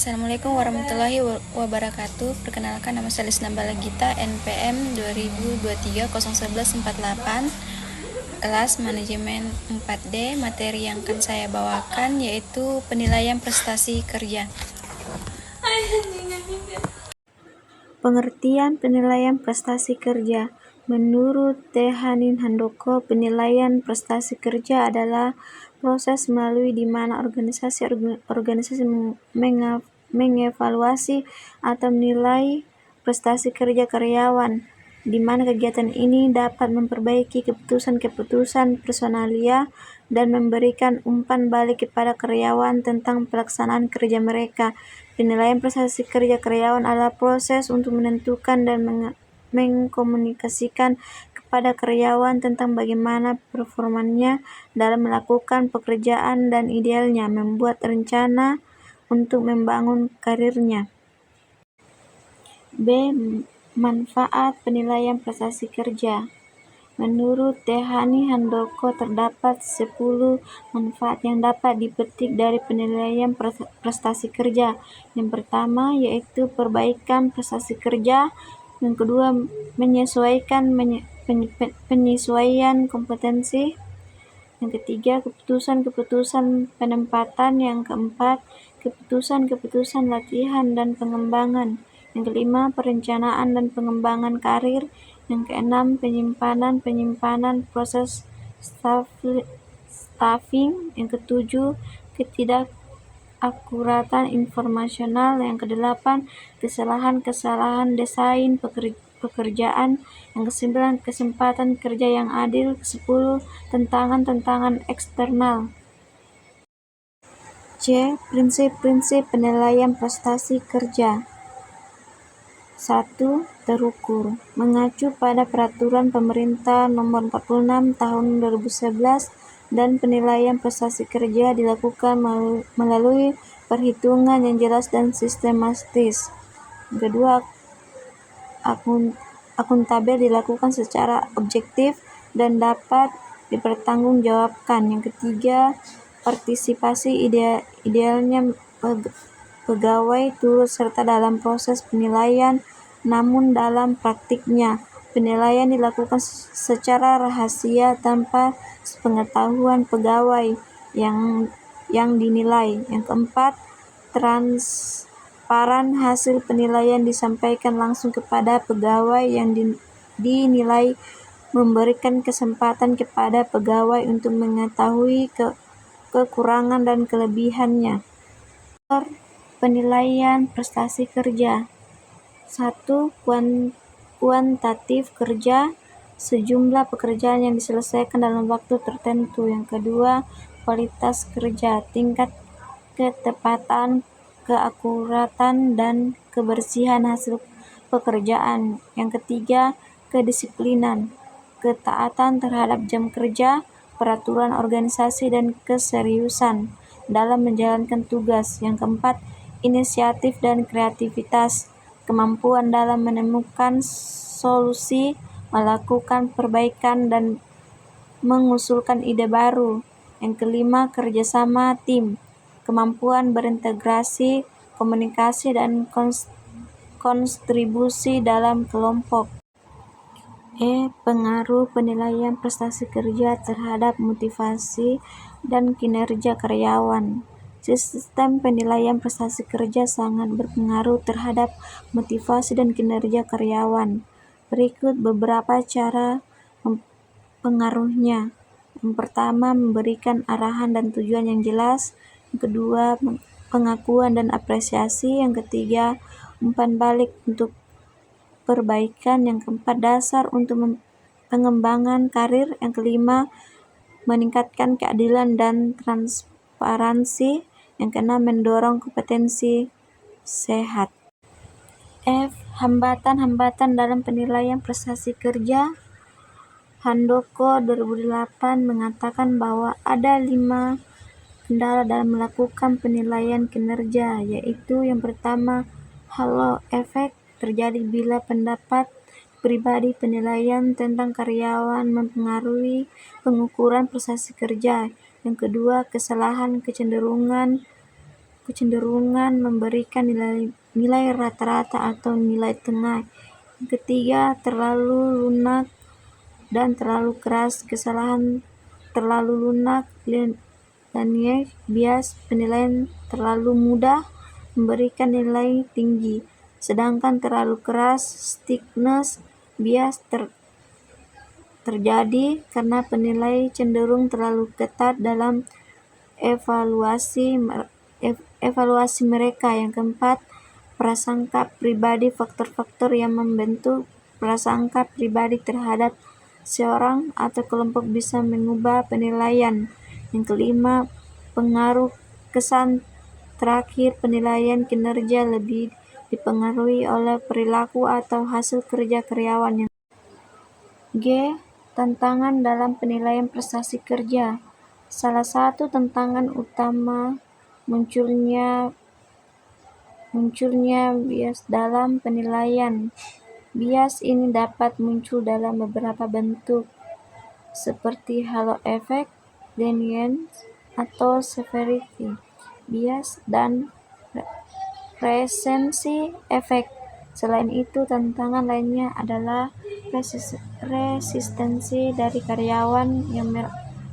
Assalamualaikum warahmatullahi wabarakatuh. Perkenalkan, nama saya Lisna Balagita, NPM 2023011448, kelas manajemen 4D. Materi yang akan saya bawakan yaitu penilaian prestasi kerja. Pengertian penilaian prestasi kerja. Menurut T. Hanin Handoko, penilaian prestasi kerja adalah proses melalui di mana organisasi mengevaluasi atau menilai prestasi kerja karyawan, di mana kegiatan ini dapat memperbaiki keputusan-keputusan personalia dan memberikan umpan balik kepada karyawan tentang pelaksanaan kerja mereka. Penilaian prestasi kerja karyawan adalah proses untuk menentukan dan mengkomunikasikan kepada karyawan tentang bagaimana performanya dalam melakukan pekerjaan dan idealnya membuat rencana untuk membangun karirnya. B. Manfaat penilaian prestasi kerja. Menurut T. Hanin Handoko, terdapat 10 manfaat yang dapat dipetik dari penilaian prestasi kerja. Yang pertama yaitu perbaikan prestasi kerja. Yang kedua, penyesuaian kompetensi. Yang ketiga, keputusan-keputusan penempatan. Yang keempat, keputusan-keputusan latihan dan pengembangan. Yang kelima, perencanaan dan pengembangan karir. Yang keenam, penyimpanan proses staffing. Yang ketujuh, ketidakakuratan informasional. Yang kedelapan, kesalahan desain pekerjaan. Yang kesembilan, kesempatan kerja yang adil. Kesepuluh, tantangan eksternal. C. Prinsip-prinsip penilaian prestasi kerja. 1. Terukur. Mengacu pada Peraturan Pemerintah Nomor 46 Tahun 2011 dan penilaian prestasi kerja dilakukan melalui perhitungan yang jelas dan sistematis. Kedua, akuntabel, dilakukan secara objektif dan dapat dipertanggungjawabkan. Yang ketiga, partisipasi idealnya pegawai turut serta dalam proses penilaian, namun dalam praktiknya penilaian dilakukan secara rahasia tanpa sepengetahuan pegawai yang dinilai. Yang keempat, transparan, hasil penilaian disampaikan langsung kepada pegawai yang dinilai, memberikan kesempatan kepada pegawai untuk mengetahui kekurangan dan kelebihannya. Penilaian prestasi kerja. 1. Kuantitatif kerja, sejumlah pekerjaan yang diselesaikan dalam waktu tertentu. Yang kedua, kualitas kerja, tingkat ketepatan, keakuratan, dan kebersihan hasil pekerjaan. Yang ketiga, kedisiplinan, ketaatan terhadap jam kerja, peraturan organisasi, dan keseriusan dalam menjalankan tugas. Yang keempat, inisiatif dan kreativitas, kemampuan dalam menemukan solusi, melakukan perbaikan, dan mengusulkan ide baru. Yang kelima, kerjasama tim, kemampuan berintegrasi, komunikasi, dan kontribusi dalam kelompok. Pengaruh penilaian prestasi kerja terhadap motivasi dan kinerja karyawan. Sistem penilaian prestasi kerja sangat berpengaruh terhadap motivasi dan kinerja karyawan. Berikut beberapa cara pengaruhnya. Yang pertama, memberikan arahan dan tujuan yang jelas. Yang kedua, pengakuan dan apresiasi. Yang ketiga, umpan balik untuk perbaikan. Yang keempat, dasar untuk pengembangan karir. Yang kelima, meningkatkan keadilan dan transparansi. Yang keenam, mendorong kompetensi sehat. Hambatan-hambatan dalam penilaian prestasi kerja. Handoko 2008 mengatakan bahwa ada 5 kendala dalam melakukan penilaian kinerja, yaitu yang pertama, halo efek terjadi bila pendapat pribadi penilaian tentang karyawan mempengaruhi pengukuran prestasi kerja. Yang kedua, kesalahan kecenderungan kecenderungan memberikan nilai rata-rata atau nilai tengah. Yang ketiga, terlalu lunak dan terlalu keras. Kesalahan terlalu lunak, linear bias, penilaian terlalu mudah memberikan nilai tinggi, sedangkan terlalu keras, stiffness bias, terjadi karena penilai cenderung terlalu ketat dalam evaluasi mereka. Yang keempat, prasangka pribadi, faktor-faktor yang membentuk prasangka pribadi terhadap seorang atau kelompok bisa mengubah penilaian. Yang kelima, pengaruh kesan. Terakhir, penilaian kinerja lebih dipengaruhi oleh perilaku atau hasil kerja karyawan. G. Tantangan dalam penilaian prestasi kerja. Salah satu tantangan utama munculnya bias dalam penilaian. Bias ini dapat muncul dalam beberapa bentuk, seperti halo effect, lenience, atau severity bias, dan recency effect. Selain itu, tantangan lainnya adalah resistensi dari karyawan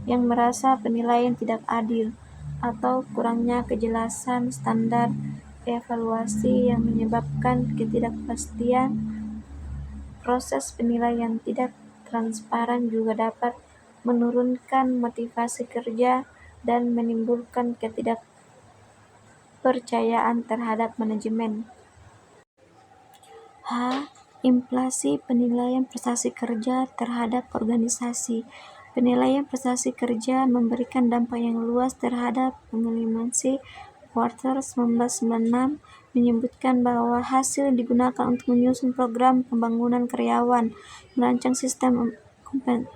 yang merasa penilaian tidak adil, atau kurangnya kejelasan standar evaluasi yang menyebabkan ketidakpastian. Proses penilaian tidak transparan juga dapat menurunkan motivasi kerja dan menimbulkan ketidakpercayaan terhadap manajemen. H. Inflasi penilaian prestasi kerja terhadap organisasi. Penilaian prestasi kerja memberikan dampak yang luas terhadap organisasi. Quarter 1996 menyebutkan bahwa hasil digunakan untuk menyusun program pembangunan karyawan, merancang sistem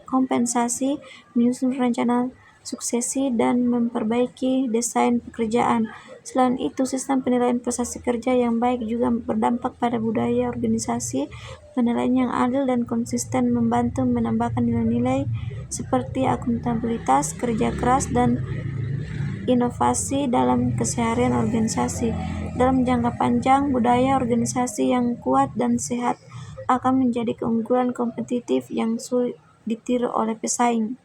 kompensasi, menyusun rencana suksesi, dan memperbaiki desain pekerjaan. Selain itu, sistem penilaian prestasi kerja yang baik juga berdampak pada budaya organisasi. Penilaian yang adil dan konsisten membantu menambahkan nilai-nilai seperti akuntabilitas, kerja keras, dan inovasi dalam keseharian organisasi. Dalam jangka panjang, budaya organisasi yang kuat dan sehat akan menjadi keunggulan kompetitif yang sulit ditiru oleh pesaing.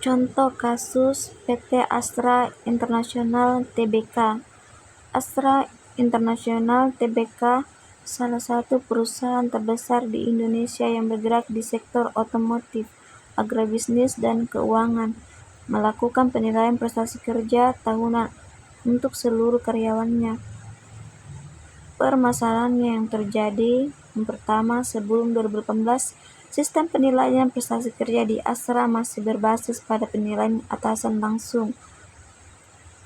Contoh kasus PT Astra International Tbk. Astra International Tbk salah satu perusahaan terbesar di Indonesia yang bergerak di sektor otomotif, agribisnis, dan keuangan, melakukan penilaian prestasi kerja tahunan untuk seluruh karyawannya. Permasalahan yang terjadi, yang pertama, sebelum 2018, sistem penilaian prestasi kerja di Astra masih berbasis pada penilaian atasan langsung,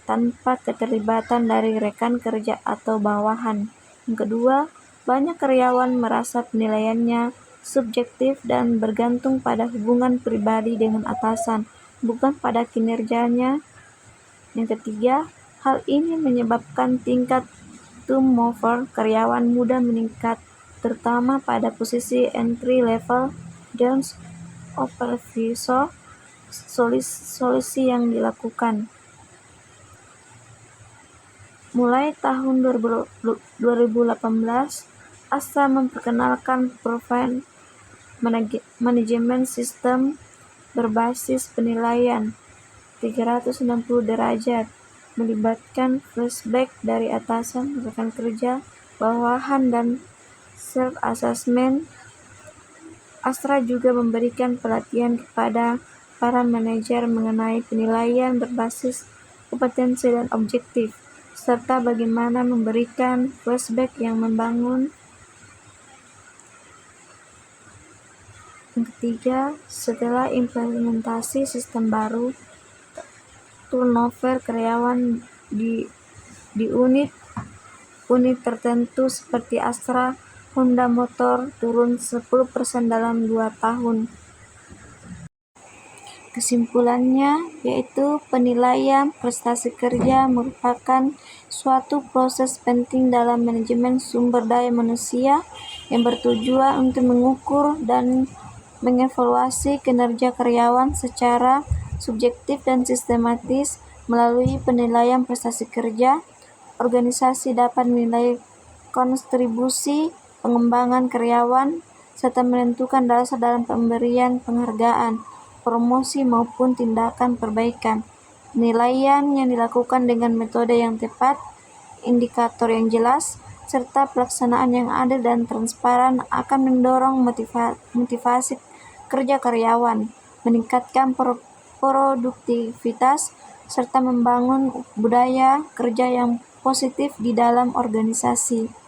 tanpa keterlibatan dari rekan kerja atau bawahan. Yang kedua, banyak karyawan merasa penilaiannya subjektif dan bergantung pada hubungan pribadi dengan atasan, bukan pada kinerjanya. Yang ketiga, hal ini menyebabkan tingkat turnover karyawan mudah meningkat, terutama pada posisi entry level. Jones Overview solusi yang dilakukan. Mulai tahun 2018, Astra memperkenalkan Profile Management System berbasis penilaian 360 derajat, melibatkan flashback dari atasan, rekan kerja, bawahan, dan self-assessment. Astra juga memberikan pelatihan kepada para manajer mengenai penilaian berbasis kompetensi dan objektif, serta bagaimana memberikan flashback yang membangun. Yang ketiga, setelah implementasi sistem baru, turnover karyawan di unit tertentu seperti Astra Honda Motor turun 10% dalam 2 tahun. Kesimpulannya yaitu penilaian prestasi kerja merupakan suatu proses penting dalam manajemen sumber daya manusia yang bertujuan untuk mengukur dan mengevaluasi kinerja karyawan secara subjektif dan sistematis. Melalui penilaian prestasi kerja, organisasi dapat menilai kontribusi pengembangan karyawan serta menentukan dasar dalam pemberian penghargaan, promosi maupun tindakan perbaikan. Penilaian yang dilakukan dengan metode yang tepat, indikator yang jelas, serta pelaksanaan yang adil dan transparan akan mendorong motivasi kerja karyawan, meningkatkan produktivitas, serta membangun budaya kerja yang positif di dalam organisasi.